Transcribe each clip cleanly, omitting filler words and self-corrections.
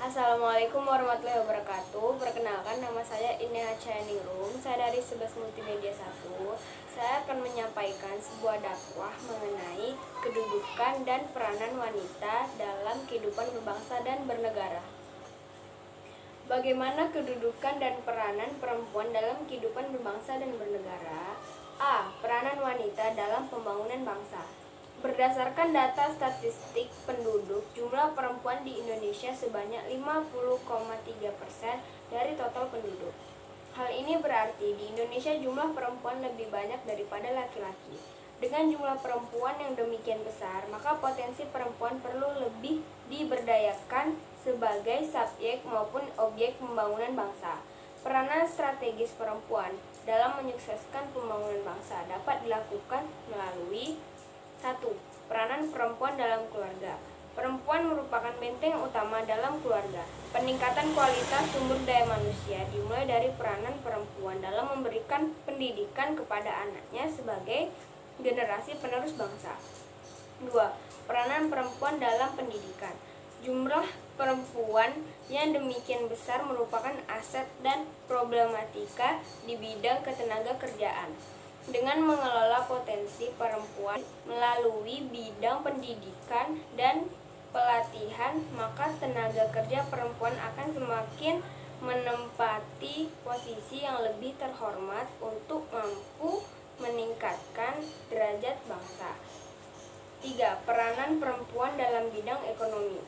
Assalamualaikum warahmatullahi wabarakatuh. Perkenalkan, nama saya Inia Chayaningrum. Saya dari 11 Multimedia 1. Saya akan menyampaikan sebuah dakwah mengenai kedudukan dan peranan wanita dalam kehidupan berbangsa dan bernegara. Bagaimana kedudukan dan peranan perempuan dalam kehidupan berbangsa dan bernegara? A. Peranan wanita dalam pembangunan bangsa. Berdasarkan data statistik penduduk, jumlah perempuan di Indonesia sebanyak 50,3% dari total penduduk. Hal ini berarti di Indonesia jumlah perempuan lebih banyak daripada laki-laki. Dengan jumlah perempuan yang demikian besar, maka potensi perempuan perlu lebih diberdayakan sebagai subjek maupun objek pembangunan bangsa. Peranan strategis perempuan dalam menyukseskan pembangunan bangsa dapat dilakukan melalui 1. Peranan perempuan dalam keluarga. Perempuan merupakan benteng utama dalam keluarga. Peningkatan kualitas sumber daya manusia dimulai dari peranan perempuan dalam memberikan pendidikan kepada anaknya sebagai generasi penerus bangsa. 2. Peranan perempuan dalam pendidikan. Jumlah perempuan yang demikian besar merupakan aset dan problematika di bidang ketenaga kerjaan. Dengan mengelola potensi perempuan melalui bidang pendidikan dan pelatihan, maka tenaga kerja perempuan akan semakin menempati posisi yang lebih terhormat untuk mampu meningkatkan derajat bangsa. 3. Peranan perempuan dalam bidang ekonomi.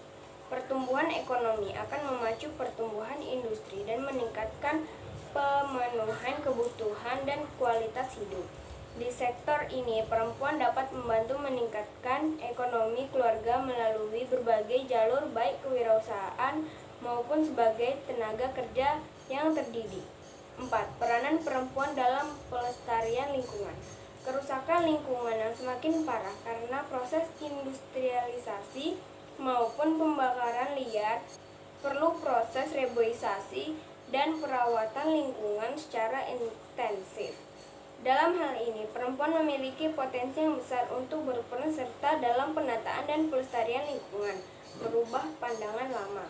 Pertumbuhan ekonomi akan memacu pertumbuhan industri dan meningkatkan pemenuhan kebutuhan dan kualitas hidup. Di sektor ini, perempuan dapat membantu meningkatkan ekonomi keluarga melalui berbagai jalur baik kewirausahaan maupun sebagai tenaga kerja yang terdidik. 4. Peranan perempuan dalam pelestarian lingkungan. Kerusakan lingkungan yang semakin parah karena proses industrialisasi maupun pembakaran liar perlu proses reboisasi dan perawatan lingkungan secara intensif. Dalam hal ini, perempuan memiliki potensi yang besar untuk berperan serta dalam penataan dan pelestarian lingkungan, merubah pandangan lama.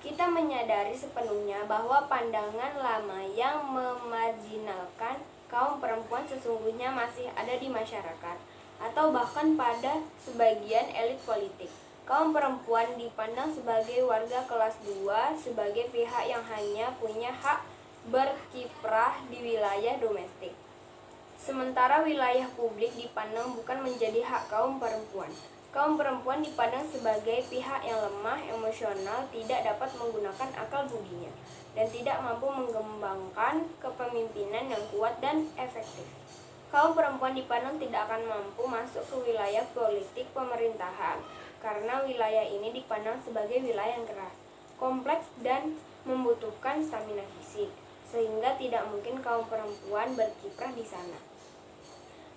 Kita menyadari sepenuhnya bahwa pandangan lama yang memarjinalkan kaum perempuan sesungguhnya masih ada di masyarakat, atau bahkan pada sebagian elit politik. Kaum perempuan dipandang sebagai warga kelas 2, sebagai pihak yang hanya punya hak berkiprah di wilayah domestik. Sementara wilayah publik dipandang bukan menjadi hak kaum perempuan. Kaum perempuan dipandang sebagai pihak yang lemah, emosional, tidak dapat menggunakan akal budinya, dan tidak mampu mengembangkan kepemimpinan yang kuat dan efektif. Kaum perempuan dipandang tidak akan mampu masuk ke wilayah politik pemerintahan, karena wilayah ini dipandang sebagai wilayah yang keras, kompleks, dan membutuhkan stamina fisik, sehingga tidak mungkin kaum perempuan berkiprah di sana.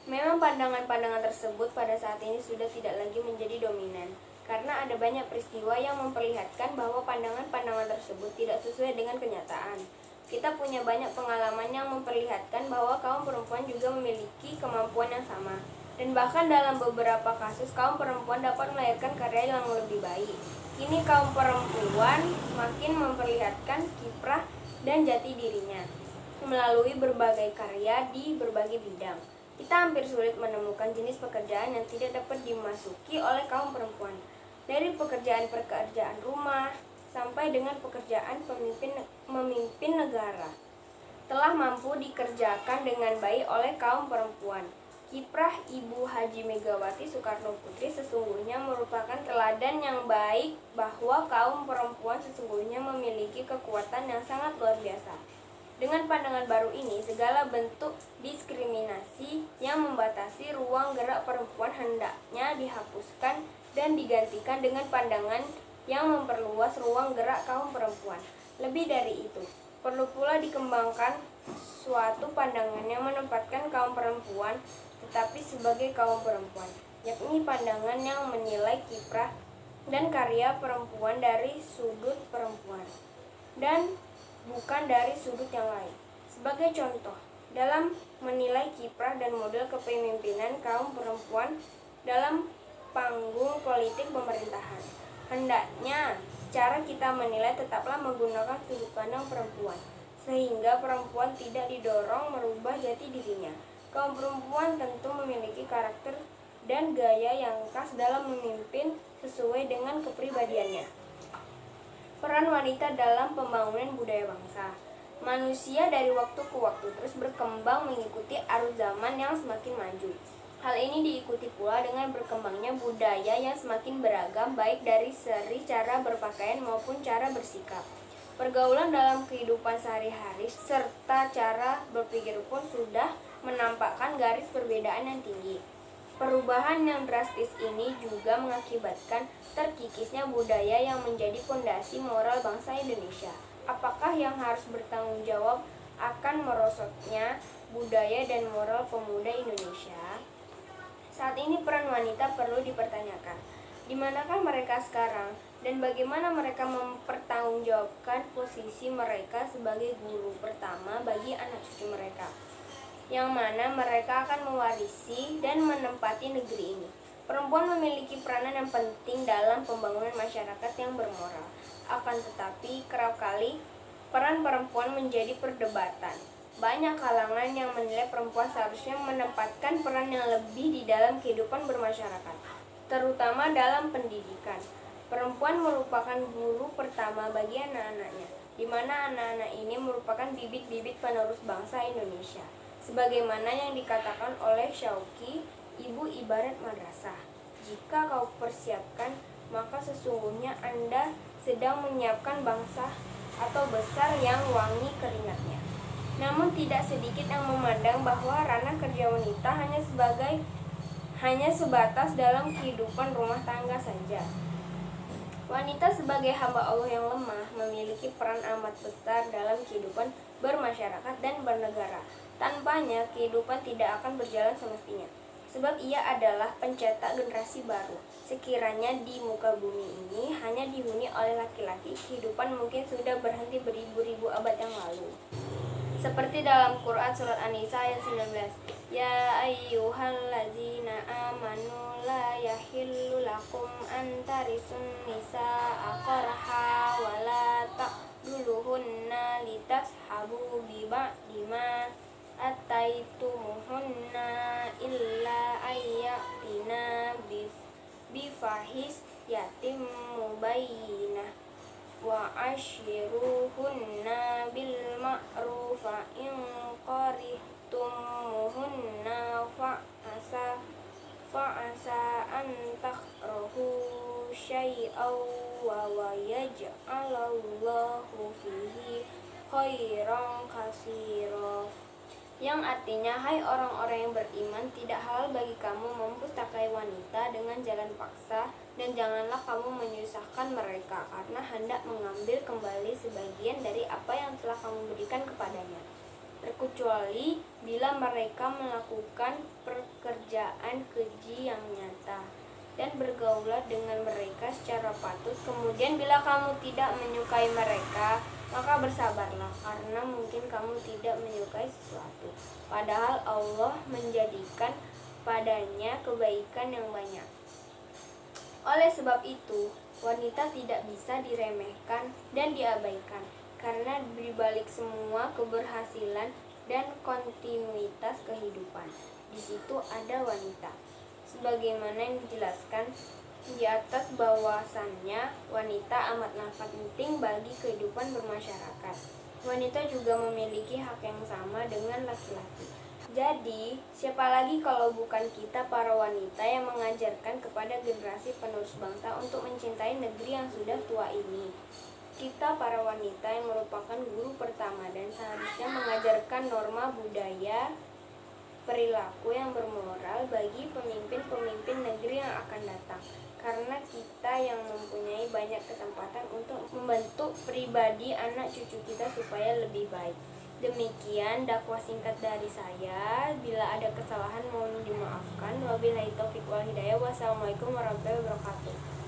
Memang pandangan-pandangan tersebut pada saat ini sudah tidak lagi menjadi dominan, karena ada banyak peristiwa yang memperlihatkan bahwa pandangan-pandangan tersebut tidak sesuai dengan kenyataan. Kita punya banyak pengalaman yang memperlihatkan bahwa kaum perempuan juga memiliki kemampuan yang sama, dan bahkan dalam beberapa kasus kaum perempuan dapat melahirkan karya yang lebih baik. Kini kaum perempuan makin memperlihatkan kiprah dan jati dirinya melalui berbagai karya di berbagai bidang. Kita hampir sulit menemukan jenis pekerjaan yang tidak dapat dimasuki oleh kaum perempuan, dari pekerjaan rumah sampai dengan pekerjaan memimpin negara telah mampu dikerjakan dengan baik oleh kaum perempuan. Kiprah Ibu Haji Megawati Soekarno Putri sesungguhnya merupakan teladan yang baik bahwa kaum perempuan sesungguhnya memiliki kekuatan yang sangat luar biasa. Dengan pandangan baru ini, segala bentuk diskriminasi yang membatasi ruang gerak perempuan hendaknya dihapuskan dan digantikan dengan pandangan yang memperluas ruang gerak kaum perempuan. Lebih dari itu, perlu pula dikembangkan suatu pandangan yang menempatkan kaum perempuan tetapi sebagai kaum perempuan, yakni pandangan yang menilai kiprah dan karya perempuan dari sudut perempuan dan bukan dari sudut yang lain. Sebagai contoh, dalam menilai kiprah dan model kepemimpinan kaum perempuan dalam panggung politik pemerintahan, Hendaknya cara kita menilai tetaplah menggunakan sudut pandang perempuan, sehingga perempuan tidak didorong merubah jati dirinya. Kaum perempuan tentu memiliki karakter dan gaya yang khas dalam memimpin sesuai dengan kepribadiannya. Peran wanita dalam pembangunan budaya bangsa. Manusia dari waktu ke waktu terus berkembang mengikuti arus zaman yang semakin maju. Hal ini diikuti pula dengan berkembangnya budaya yang semakin beragam, baik dari segi cara berpakaian maupun cara bersikap. Pergaulan dalam kehidupan sehari-hari serta cara berpikir pun sudah menampakkan garis perbedaan yang tinggi. Perubahan yang drastis ini juga mengakibatkan terkikisnya budaya yang menjadi fondasi moral bangsa Indonesia. Apakah yang harus bertanggung jawab akan merosotnya budaya dan moral pemuda Indonesia? Saat ini peran wanita perlu dipertanyakan. Di manakah mereka sekarang dan bagaimana mereka mempertanggungjawabkan posisi mereka sebagai guru pertama bagi anak cucu mereka, yang mana mereka akan mewarisi dan menempati negeri ini. Perempuan memiliki peranan yang penting dalam pembangunan masyarakat yang bermoral. Akan tetapi, kerap kali peran perempuan menjadi perdebatan. Banyak kalangan yang menilai perempuan seharusnya menempatkan peran yang lebih di dalam kehidupan bermasyarakat, terutama dalam pendidikan. Perempuan merupakan guru pertama bagi anak-anaknya, di mana anak-anak ini merupakan bibit-bibit penerus bangsa Indonesia. Sebagaimana yang dikatakan oleh Syauqi, ibu ibarat madrasah. Jika kau persiapkan, maka sesungguhnya Anda sedang menyiapkan bangsa atau besar yang wangi keringatnya. Namun tidak sedikit yang memandang bahwa ranah kerja wanita hanya sebatas dalam kehidupan rumah tangga saja. Wanita sebagai hamba Allah yang lemah memiliki peran amat besar dalam kehidupan bermasyarakat dan bernegara. Tanpanya, kehidupan tidak akan berjalan semestinya. Sebab ia adalah pencetak generasi baru. Sekiranya di muka bumi ini hanya dihuni oleh laki-laki, kehidupan mungkin sudah berhenti beribu-ribu abad yang lalu. Seperti dalam Quran surat An-Nisa ayat 19. Ya ayyuhallazina amanu la yahillu lakum an tarisun nisaa qarha wa la taqduluhunna litashabu bi ba'di ma ataitumuhunna illa ayyatina bifahis yatim mubayyinah wa ashiruhunna bil ma'ruf in qarihtumuhunna fa'asa an takrahu syai'aw wa yaj'alallahu fihi khairan katsira. Yang artinya, hai orang-orang yang beriman, tidak halal bagi kamu mempustakai wanita dengan jalan paksa, dan janganlah kamu menyusahkan mereka karena hendak mengambil kembali sebagian dari apa yang telah kamu berikan kepadanya, terkecuali bila mereka melakukan pekerjaan keji yang nyata, dan bergaulah dengan mereka secara patut. Kemudian bila kamu tidak menyukai mereka, maka bersabarlah, karena mungkin kamu tidak menyukai sesuatu, padahal Allah menjadikan padanya kebaikan yang banyak. Oleh sebab itu, wanita tidak bisa diremehkan dan diabaikan, karena di balik semua keberhasilan dan kontinuitas kehidupan, di situ ada wanita. Sebagaimana yang dijelaskan di atas, bahwasannya wanita amatlah penting bagi kehidupan bermasyarakat. Wanita juga memiliki hak yang sama dengan laki-laki. Jadi, siapa lagi kalau bukan kita para wanita yang mengajarkan kepada generasi penerus bangsa untuk mencintai negeri yang sudah tua ini. Kita para wanita yang merupakan guru pertama dan seharusnya mengajarkan norma budaya, perilaku yang bermoral bagi pemimpin-pemimpin negeri yang akan datang. Karena kita yang mempunyai banyak kesempatan untuk membentuk pribadi anak cucu kita supaya lebih baik. Demikian dakwah singkat dari saya. Bila ada kesalahan mohon dimaafkan. Wabillahi taufiq wal hidayah. Wassalamualaikum warahmatullahi wabarakatuh.